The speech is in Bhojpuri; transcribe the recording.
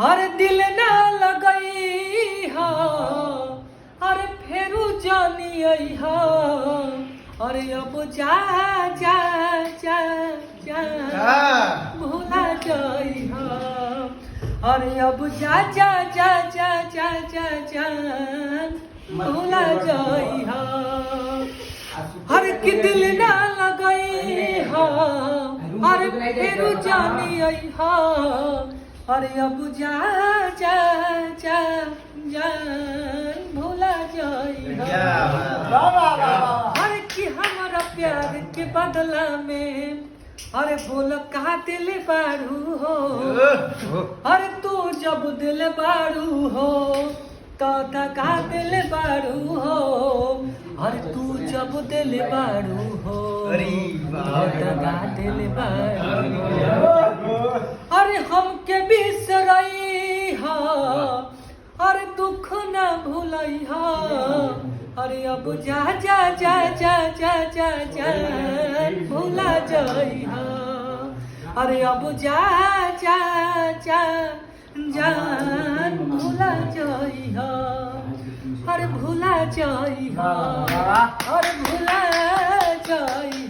हर दिल ना लगई हा अरे फेरू जानी आई हा अरे अब जा जा जा जा भूला जाई हा अरे अब जा जा जा जा जा जा जा भूला जाई हा हर की दिल ना लगई हा अरे फेरू जानी आई हा अरे अब जा जा जा जान भूला जाई हर की हमारा प्यार के बदला में अरे बोल का दिल बारू हो अरे तू जब दिल बारू हो तो का दिल बारू हो अरे तू जब दिल बारू हो का दिल बारू हो अरे हमके बिसरई हा अरे दुख ना भूलई हा अरे अब जा जा जा जा जा जा जा भूला जाई हा अरे अब जा जा जा जान भूला जाई हा अरे भूला जाई हा अरे भूला जाई